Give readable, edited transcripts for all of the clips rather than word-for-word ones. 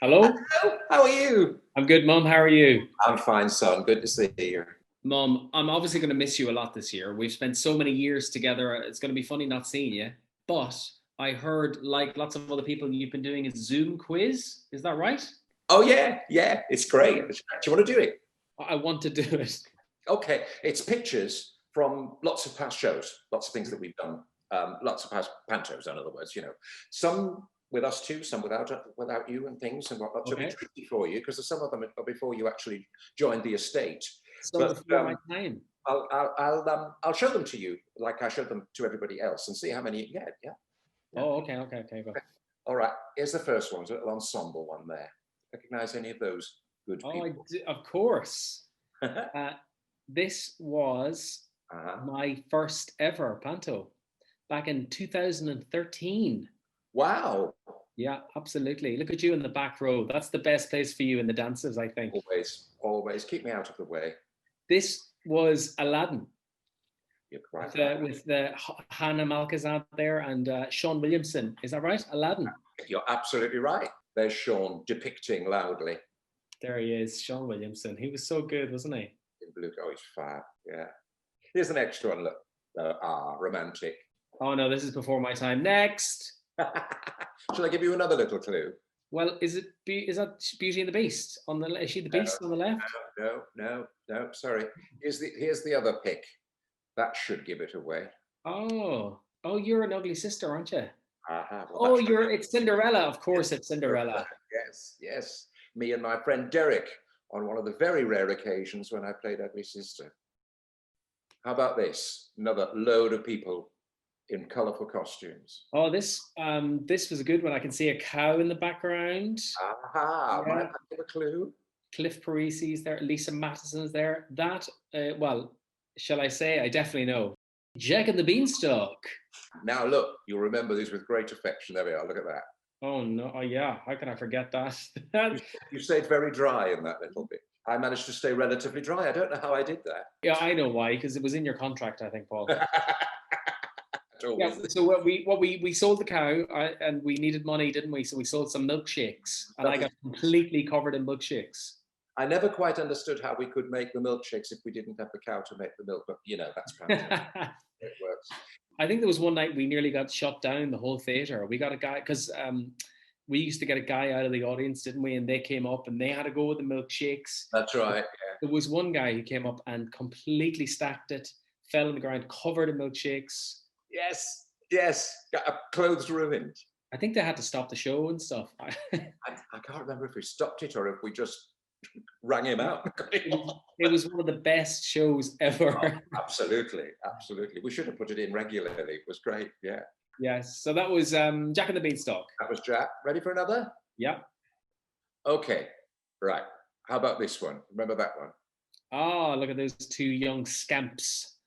Hello? Hello, how are you? I'm good, Mum. How are you? I'm fine, son. Good to see you. Mum, I'm obviously going to miss you a lot this year. We've spent so many years together. It's going to be funny not seeing you. But I heard, like lots of other people, you've been doing a Zoom quiz. Is that right? Oh yeah, yeah, it's great. Do you want to do it? I want to do it. Okay, it's pictures from lots of past shows, lots of things that we've done, lots of past pantos, in other words. Some with us too, some without you and things and whatnot. So it'll be Okay. tricky for you because some of them are before you actually joined the estate. Some But before my time. I'll show them to you like I showed them to everybody else and see how many you get. Yeah, yeah. Oh, okay, go. All right. Here's the first one. It's a little ensemble one there. Recognize any of those good Oh, people? of course. Uh, this was uh-huh. my first ever Panto back in 2013. Wow. Yeah, absolutely. Look at you in the back row. That's the best place for you in the dances, I think. Always, always keep me out of the way. This was Aladdin You're quite with, right. Hannah Malkazad there and Sean Williamson. Is that right? Aladdin. You're absolutely right. There's Sean depicting loudly There he is, Sean Williamson. He was so good, wasn't he? in blue. Oh, he's fab. Yeah. Here's the next one. Look. Romantic. Oh no, this is before my time. Next. Shall I give you another little clue? Well, is that Beauty and the Beast on the? Is she the Beast on the left? No. Sorry. Here's the other pick. That should give it away. Oh, you're an ugly sister, aren't you? Well, It's Cinderella. Of course, it's Cinderella. Yes. Me and my friend Derek on one of the very rare occasions when I played Ugly Sister. How about this? Another load of people in colourful costumes. Oh, this was a good one. I can see a cow in the background. Might I give a clue? Cliff Parisi's there. Lisa Mattison's there. Well, shall I say? I definitely know. Jack and the Beanstalk. Now look, you'll remember these with great affection. There we are. Look at that. Oh no! Oh yeah. How can I forget that? You stayed very dry in that little bit. I managed to stay relatively dry. I don't know how I did that. Yeah, I know why. Because it was in your contract, I think, Paul. Yeah. Was. So we sold the cow, and we needed money, didn't we? So we sold some milkshakes, and I got completely covered in milkshakes. I never quite understood how we could make the milkshakes if we didn't have the cow to make the milk, but that's it works. I think there was one night we nearly got shut down the whole theatre. We got a guy because we used to get a guy out of the audience, didn't we? And they came up and they had to go with the milkshakes. That's right. Yeah. There was one guy who came up and completely stacked it, fell on the ground, covered in milkshakes. Yes. Got clothes ruined. I think they had to stop the show and stuff. I can't remember if we stopped it or if we just rang him out. It was one of the best shows ever. Oh, absolutely. We should have put it in regularly. It was great. Yeah. Yes. So that was Jack and the Beanstalk. That was Jack. Ready for another? Yeah. Okay. Right. How about this one? Remember that one? Oh, look at those two young scamps.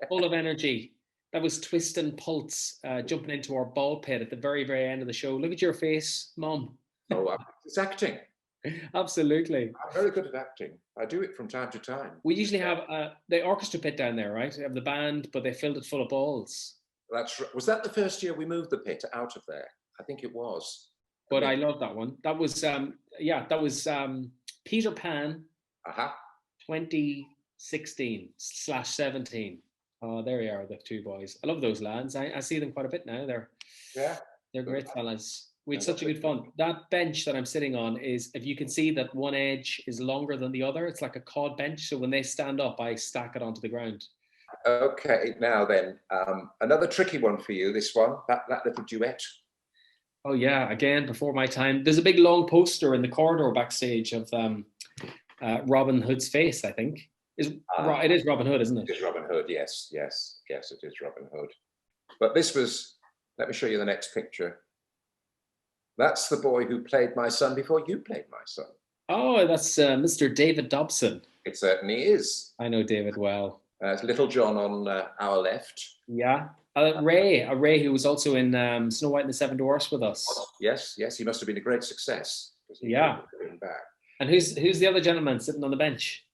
Full of energy. That was Twist and Pulse jumping into our ball pit at the very, very end of the show. Look at your face, Mum. Oh, it's acting. Absolutely. I'm very good at acting. I do it from time to time. We usually have the orchestra pit down there, right? We have the band, but they filled it full of balls. Was that the first year we moved the pit out of there? I think it was. But I love that one. That was Peter Pan 2016/17. Oh, there we are, the two boys. I love those lads. I see them quite a bit now. They're great fellas. We had such a good fun. That bench that I'm sitting on is, if you can see that one edge is longer than the other, it's like a cod bench. So when they stand up, I stack it onto the ground. Okay, now then, another tricky one for you, this one, that little duet. Oh yeah, again, before my time. There's a big long poster in the corridor backstage of Robin Hood's face, I think. It is Robin Hood, isn't it? It is Robin Hood, yes, it is Robin Hood. But this was, let me show you the next picture. That's the boy who played my son before you played my son. Oh, that's Mr. David Dobson. It certainly is. I know David well. It's Little John on our left. Yeah. Ray who was also in Snow White and the Seven Dwarfs with us. Yes, he must have been a great success. Yeah. Back. And who's the other gentleman sitting on the bench?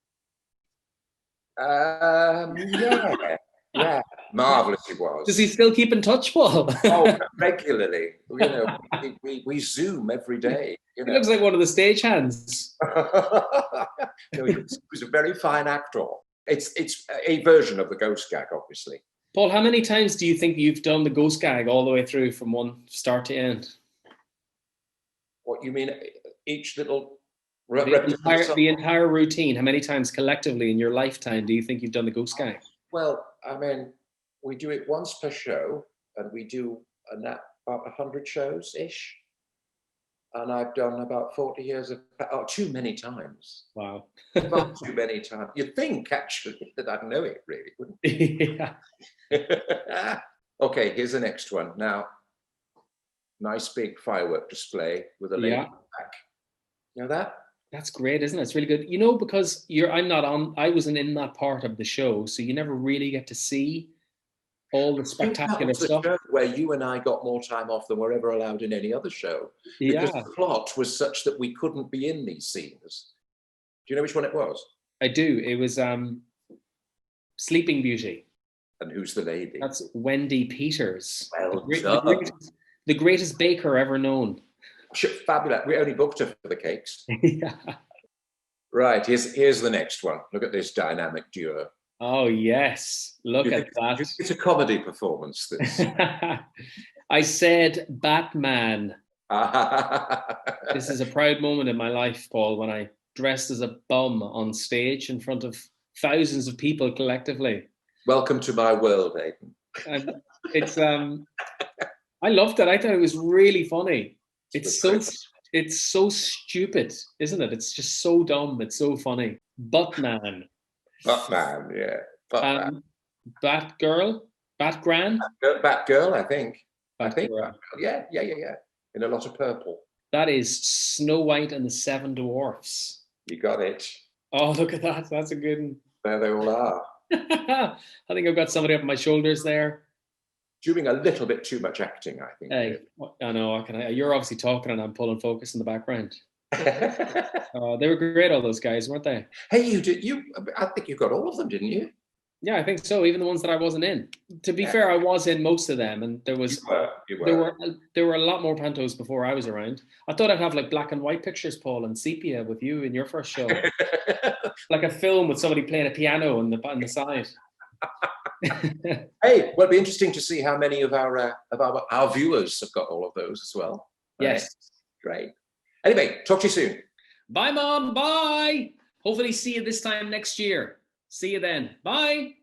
Yeah. Marvelous he was. Does he still keep in touch, Paul? Oh, regularly. You know, we Zoom every day. You know. He looks like one of the stagehands. No, he was a very fine actor. It's a version of the ghost gag, obviously. Paul, how many times do you think you've done the ghost gag all the way through from one start to end? What you mean? Each little the entire routine. How many times collectively in your lifetime do you think you've done the ghost gag? Well, I mean, we do it once per show, and we do about 100 shows ish. And I've done about 40 years of too many times. Wow. Far too many times. You'd think actually that I'd know it really, wouldn't you? Yeah. Okay, here's the next one. Now, nice big firework display with a lady back. You know that? That's great, isn't it? It's really good. You know, because I wasn't in that part of the show, so you never really get to see all the spectacular stuff. Where you and I got more time off than we're ever allowed in any other show. Because the plot was such that we couldn't be in these scenes. Do you know which one it was? I do. It was Sleeping Beauty. And who's the lady? That's Wendy Peters. Well the greatest baker ever known. Fabulous. We only booked her for the cakes. Yeah. Right, here's the next one. Look at this dynamic duo. Oh, yes. Look at that. It's a comedy performance, this. I said Batman. This is a proud moment in my life, Paul, when I dressed as a bum on stage in front of thousands of people collectively. Welcome to my world, Aidan. I loved it. I thought it was really funny. It's so stupid, isn't it? It's just so dumb. It's so funny. Batman. Batman, yeah. Batman. Batgirl? Batgran? Batgirl, I think. Batgirl. Yeah. In a lot of purple. That is Snow White and the Seven Dwarfs. You got it. Oh, look at that. That's a good one. There they all are. I think I've got somebody up my shoulders there. Doing a little bit too much acting, I think. Hey, I know. You're obviously talking and I'm pulling focus in the background. They were great, all those guys, weren't they? Hey, I think you got all of them, didn't you? Yeah, I think so. Even the ones that I wasn't in. To be fair, I was in most of them, and there were a lot more Pantos before I was around. I thought I'd have like black and white pictures, Paul, and sepia with you in your first show, like a film with somebody playing a piano on the side. Hey, well, it'll be interesting to see how many of our viewers have got all of those as well. Yes, great. Anyway, talk to you soon. Bye, Mom. Bye. Hopefully see you this time next year. See you then. Bye.